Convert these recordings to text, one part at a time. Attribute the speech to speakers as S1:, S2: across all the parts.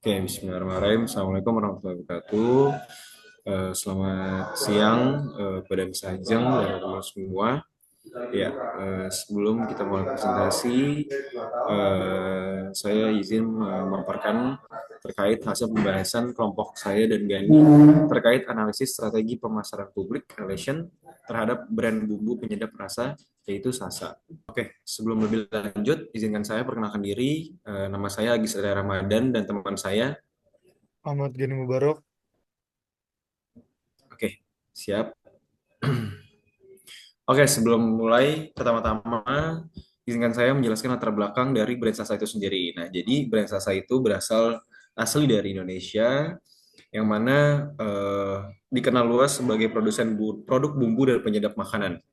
S1: Oke, bismillahirrahmanirrahim. Assalamualaikum warahmatullahi wabarakatuh. Selamat siang, pada Mas Ajeng dan teman-teman semua. Ya, sebelum kita mulai presentasi, saya izin memaparkan terkait hasil pembahasan kelompok saya dan Gani terkait analisis strategi pemasaran publik relation terhadap brand bumbu penyedap rasa, yaitu Sasa. Oke, sebelum lebih lanjut, izinkan saya perkenalkan diri. Nama saya Agis Ria Ramadan dan teman saya.
S2: Ahmad Gani Mubarok.
S1: Oke, siap. Oke, sebelum mulai, pertama-tama izinkan saya menjelaskan latar belakang dari brand Sasa itu sendiri. Nah, jadi brand Sasa itu berasal asli dari Indonesia, yang mana dikenal luas sebagai produsen produk bumbu dan penyedap makanan,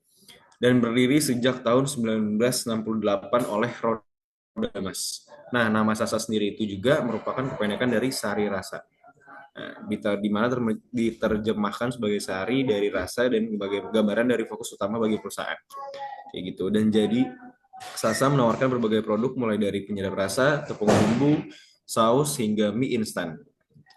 S1: dan berdiri sejak tahun 1968 oleh Roda Mas. Nah, nama Sasa sendiri itu juga merupakan kependekan dari Sari Rasa. Nah, di mana diterjemahkan sebagai sehari dari rasa dan sebagai gambaran dari fokus utama bagi perusahaan. Kayak gitu. Dan jadi Sasa menawarkan berbagai produk mulai dari penyedap rasa, tepung bumbu, saus hingga mie instan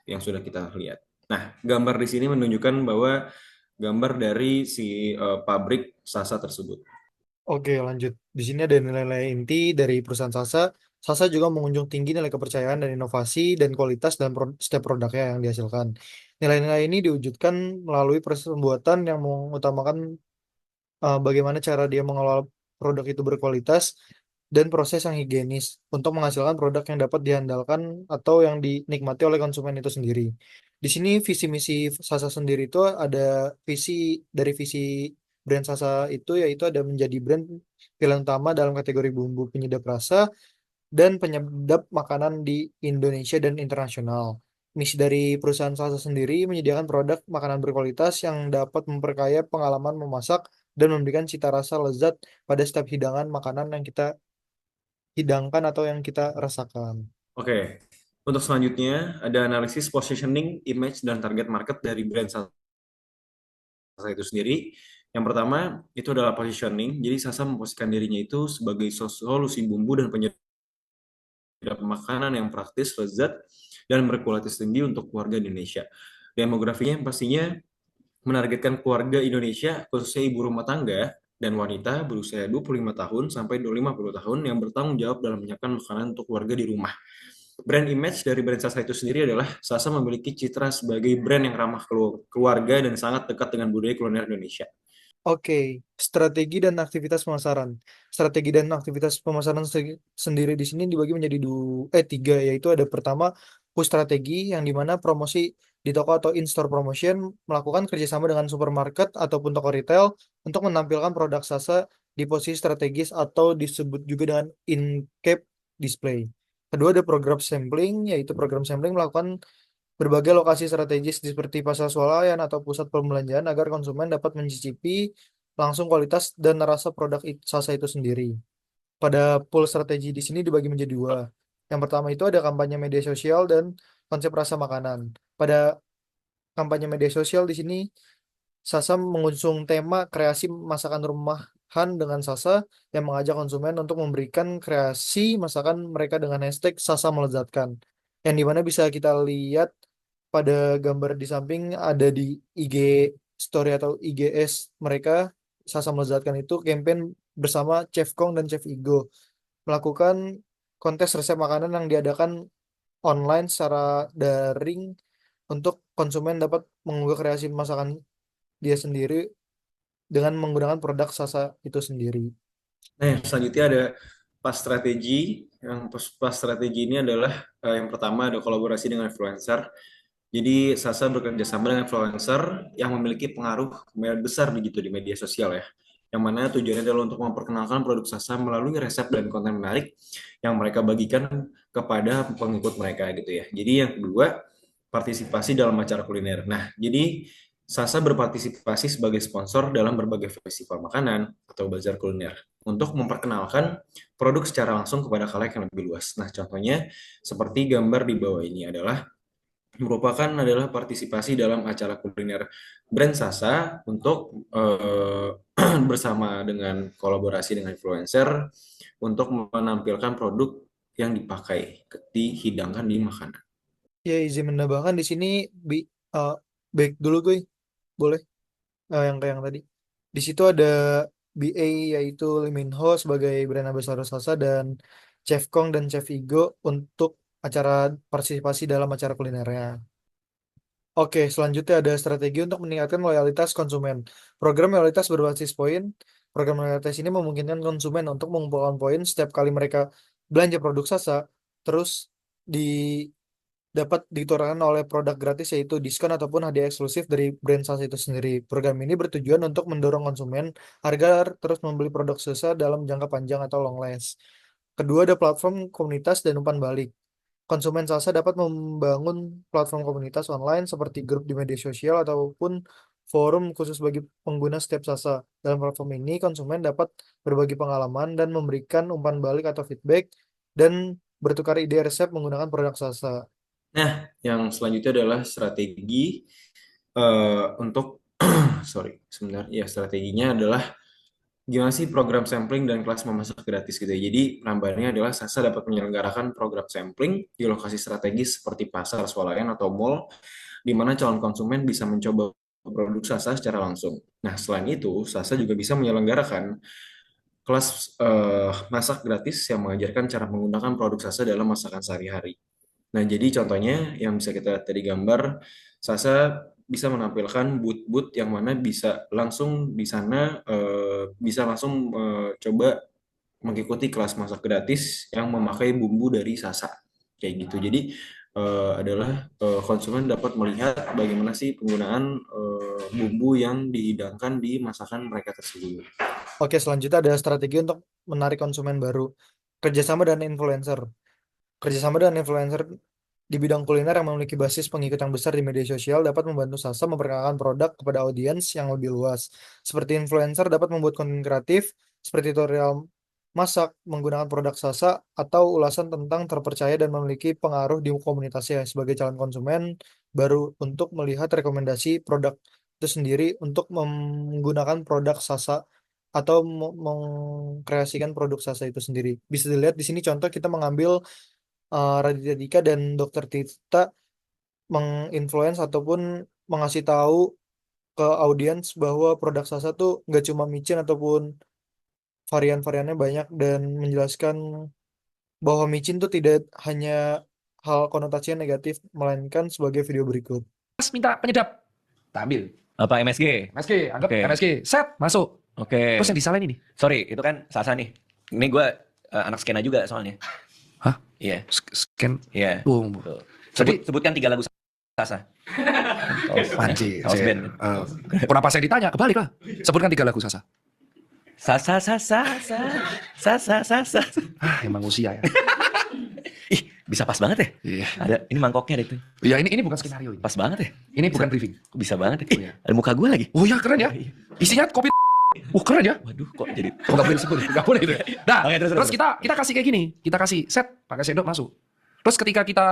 S1: yang sudah kita lihat. Nah, gambar di sini menunjukkan bahwa gambar dari si pabrik Sasa tersebut.
S2: Oke, lanjut. Di sini ada nilai-nilai inti dari perusahaan Sasa. Sasa juga mengunjung tinggi nilai kepercayaan dan inovasi dan kualitas dalam setiap produknya yang dihasilkan. Nilai-nilai ini diwujudkan melalui proses pembuatan yang mengutamakan bagaimana cara dia mengelola produk itu berkualitas dan proses yang higienis untuk menghasilkan produk yang dapat diandalkan atau yang dinikmati oleh konsumen itu sendiri. Di sini visi misi Sasa sendiri itu ada visi visi brand Sasa itu yaitu ada menjadi brand pilihan utama dalam kategori bumbu penyedap rasa dan penyedap makanan di Indonesia dan internasional. Misi dari perusahaan Sasa sendiri menyediakan produk makanan berkualitas yang dapat memperkaya pengalaman memasak dan memberikan cita rasa lezat pada setiap hidangan makanan yang kita hidangkan atau yang kita rasakan.
S1: Oke, untuk selanjutnya ada analisis positioning, image, dan target market dari brand Sasa itu sendiri. Yang pertama itu adalah positioning. Jadi Sasa memposisikan dirinya itu sebagai solusi bumbu dan penyedap makanan yang praktis, lezat, dan berkualitas tinggi untuk keluarga Indonesia. Demografinya pastinya menargetkan keluarga Indonesia, khususnya ibu rumah tangga dan wanita berusia 25 tahun sampai 50 tahun yang bertanggung jawab dalam menyiapkan makanan untuk keluarga di rumah. Brand image dari brand Sasa itu sendiri adalah Sasa memiliki citra sebagai brand yang ramah keluarga dan sangat dekat dengan budaya kuliner Indonesia.
S2: Oke, strategi dan aktivitas pemasaran. Strategi dan aktivitas pemasaran sendiri di sini dibagi menjadi tiga, yaitu ada pertama push strategi yang dimana promosi di toko atau in-store promotion melakukan kerjasama dengan supermarket ataupun toko retail untuk menampilkan produk Sasa di posisi strategis atau disebut juga dengan in-cap display. Kedua ada program sampling, yaitu program sampling melakukan berbagai lokasi strategis seperti pasar swalayan atau pusat perbelanjaan agar konsumen dapat mencicipi langsung kualitas dan rasa produk Sasa itu sendiri. Pada pool strategi di sini dibagi menjadi dua. Yang pertama itu ada kampanye media sosial dan konsep rasa makanan. Pada kampanye media sosial di sini Sasa mengusung tema kreasi masakan rumahan dengan Sasa yang mengajak konsumen untuk memberikan kreasi masakan mereka dengan hashtag Sasa melezatkan. Yang dimana bisa kita lihat pada gambar di samping ada di IG story atau IGS mereka. Sasa melezatkan itu campaign bersama Chef Kong dan Chef Igo melakukan kontes resep makanan yang diadakan online secara daring untuk konsumen dapat mengunggah kreasi masakan dia sendiri dengan menggunakan produk Sasa itu sendiri.
S1: Nah, selanjutnya ada pas strategi. Yang pas strategi ini adalah yang pertama ada kolaborasi dengan influencer. Jadi Sasa bekerja sama dengan influencer yang memiliki pengaruh besar begitu di media sosial ya. Yang mana tujuannya adalah untuk memperkenalkan produk Sasa melalui resep dan konten menarik yang mereka bagikan kepada pengikut mereka gitu ya. Jadi yang kedua, partisipasi dalam acara kuliner. Nah, jadi Sasa berpartisipasi sebagai sponsor dalam berbagai festival makanan atau bazar kuliner untuk memperkenalkan produk secara langsung kepada khalayak yang lebih luas. Nah, contohnya seperti gambar di bawah ini adalah partisipasi dalam acara kuliner brand Sasa untuk bersama dengan kolaborasi dengan influencer untuk menampilkan produk yang dipakai dihidangkan di makanan.
S2: Ya, izin menambahkan di sini bi eh, back dulu gue, boleh. Yang tadi. Di situ ada BA yaitu Lee Min Ho sebagai brand ambassador Sasa dan Chef Kong dan Chef Igo untuk acara partisipasi dalam acara kulinernya. Oke, selanjutnya ada strategi untuk meningkatkan loyalitas konsumen. Program loyalitas berbasis poin. Program loyalitas ini memungkinkan konsumen untuk mengumpulkan poin setiap kali mereka belanja produk Sasa, terus di dapat ditorahkan oleh produk gratis yaitu diskon ataupun hadiah eksklusif dari brand Sasa itu sendiri. Program ini bertujuan untuk mendorong konsumen agar terus membeli produk Sasa dalam jangka panjang atau long last. Kedua, ada platform komunitas dan umpan balik. Konsumen Salsa dapat membangun platform komunitas online seperti grup di media sosial ataupun forum khusus bagi pengguna setiap Salsa. Dalam platform ini, konsumen dapat berbagi pengalaman dan memberikan umpan balik atau feedback dan bertukar ide resep menggunakan produk Salsa.
S1: Nah, yang selanjutnya adalah strategi untuk sorry, sebentar. Ya, strateginya adalah gimana sih program sampling dan kelas memasak gratis gitu ya. Jadi penambahannya adalah Sasa dapat menyelenggarakan program sampling di lokasi strategis seperti pasar, swalayan, atau mall, di mana calon konsumen bisa mencoba produk Sasa secara langsung. Nah, selain itu, Sasa juga bisa menyelenggarakan kelas masak gratis yang mengajarkan cara menggunakan produk Sasa dalam masakan sehari-hari. Nah, jadi contohnya yang bisa kita lihat dari gambar, Sasa bisa menampilkan booth-booth yang mana bisa langsung di sana bisa langsung coba mengikuti kelas masak gratis yang memakai bumbu dari Sasa. Kayak gitu. Jadi adalah konsumen dapat melihat bagaimana sih penggunaan bumbu yang dihidangkan di masakan mereka tersebut.
S2: Oke, selanjutnya ada strategi untuk menarik konsumen baru. Kerjasama dan influencer. Kerjasama dengan influencer di bidang kuliner yang memiliki basis pengikut yang besar di media sosial dapat membantu Sasa memperkenalkan produk kepada audiens yang lebih luas. Seperti influencer dapat membuat konten kreatif, seperti tutorial masak menggunakan produk Sasa atau ulasan tentang terpercaya dan memiliki pengaruh di komunitasnya sebagai calon konsumen baru untuk melihat rekomendasi produk itu sendiri untuk menggunakan produk Sasa atau mengkreasikan produk Sasa itu sendiri. Bisa dilihat di sini contoh kita mengambil Raditya Dika dan Dokter Tirta menginfluence ataupun mengasih tahu ke audiens bahwa produk Sasa tuh nggak cuma micin ataupun varian-variannya banyak dan menjelaskan bahwa micin tuh tidak hanya hal konotasi yang negatif melainkan sebagai video berikut.
S3: Mas minta penyedap, tak ambil.
S4: Apa MSG?
S3: MSG, anggap
S4: Oke.
S3: MSG, set, masuk.
S4: Oke.
S3: Terus yang disalahin ini?
S4: Sorry, itu kan Sasa nih. Ini gue anak skena juga soalnya.
S3: Hah?
S4: Iya.
S3: Scan.
S4: Iya.
S3: Boom.
S4: Betul.
S3: Jadi-
S4: Sebutkan 3 lagu Sasa.
S3: Anjir.
S4: Kaos band.
S3: Kenapa saya ditanya? Kebalik lah. Sebutkan 3 lagu Sasa.
S4: Sasa, Sasa, Sasa, Sasa.
S3: Emang usia ya.
S4: Ih, bisa pas banget ya.
S3: Iya.
S4: Ada, ini mangkoknya ada itu.
S3: Ya ini bukan skenario ini.
S4: Pas banget ya.
S3: Ini bukan briefing.
S4: Kok bisa banget ya.
S3: Iya.
S4: Ada muka gue lagi.
S3: Oh ya keren ya. Isinya kopi. Keren ya.
S4: Waduh, kok jadi.
S3: Oh, nggak boleh disebut, nggak boleh itu. Nah,
S4: Oke,
S3: terus kita kasih kayak gini, kita kasih set pakai sendok masuk. Terus ketika kita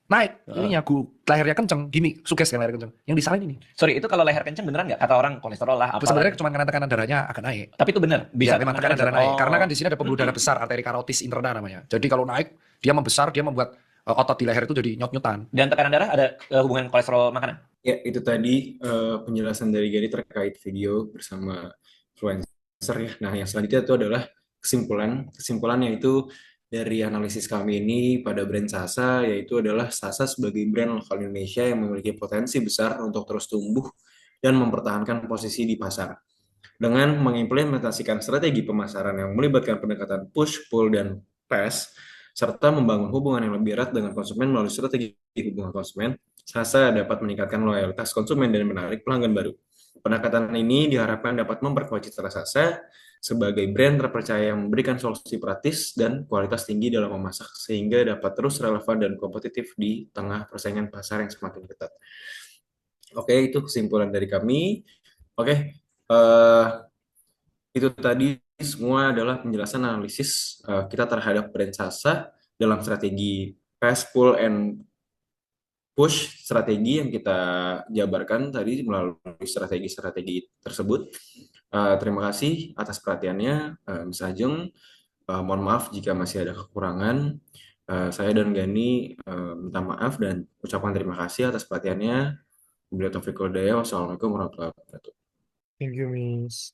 S3: naik, ininya lehernya kenceng, gini, sukses kan leher kenceng. Yang disalahin ini.
S4: Sorry, itu kalau leher kenceng beneran nggak? Kata orang kolesterol lah apa.
S3: Sebenarnya cuma karena tekanan darahnya agak naik.
S4: Tapi itu bener.
S3: Bisa
S4: Bisa
S3: memang tekanan darah naik.
S4: Oh.
S3: Karena kan di sini ada pembuluh darah besar, arteri karotis interna namanya. Jadi kalau naik, dia membesar, dia membuat otot di leher itu jadi nyut-nyutan.
S4: Dan tekanan darah ada hubungan kolesterol makanan?
S1: Ya, itu tadi penjelasan dari Gary terkait video bersama influencer ya. Nah, yang selanjutnya itu adalah kesimpulan. Kesimpulannya itu dari analisis kami ini pada brand Sasa, yaitu adalah Sasa sebagai brand lokal Indonesia yang memiliki potensi besar untuk terus tumbuh dan mempertahankan posisi di pasar. Dengan mengimplementasikan strategi pemasaran yang melibatkan pendekatan push, pull, dan press, serta membangun hubungan yang lebih erat dengan konsumen melalui strategi hubungan konsumen, Sasa dapat meningkatkan loyalitas konsumen dan menarik pelanggan baru. Pendekatan ini diharapkan dapat memperkuat citra Sasa sebagai brand terpercaya yang memberikan solusi praktis dan kualitas tinggi dalam memasak sehingga dapat terus relevan dan kompetitif di tengah persaingan pasar yang semakin ketat. Oke, itu kesimpulan dari kami. Oke, itu tadi semua adalah penjelasan analisis kita terhadap brand Sasa dalam strategi press, pull, and push strategi yang kita jabarkan tadi melalui strategi-strategi tersebut. Terima kasih atas perhatiannya, Ms. Ajeng. Mohon maaf jika masih ada kekurangan. Saya dan Gani minta maaf dan ucapkan terima kasih atas perhatiannya. Wabillahi taufiq wal hidayah. Wassalamualaikum warahmatullahi wabarakatuh.
S2: Thank you, Miss.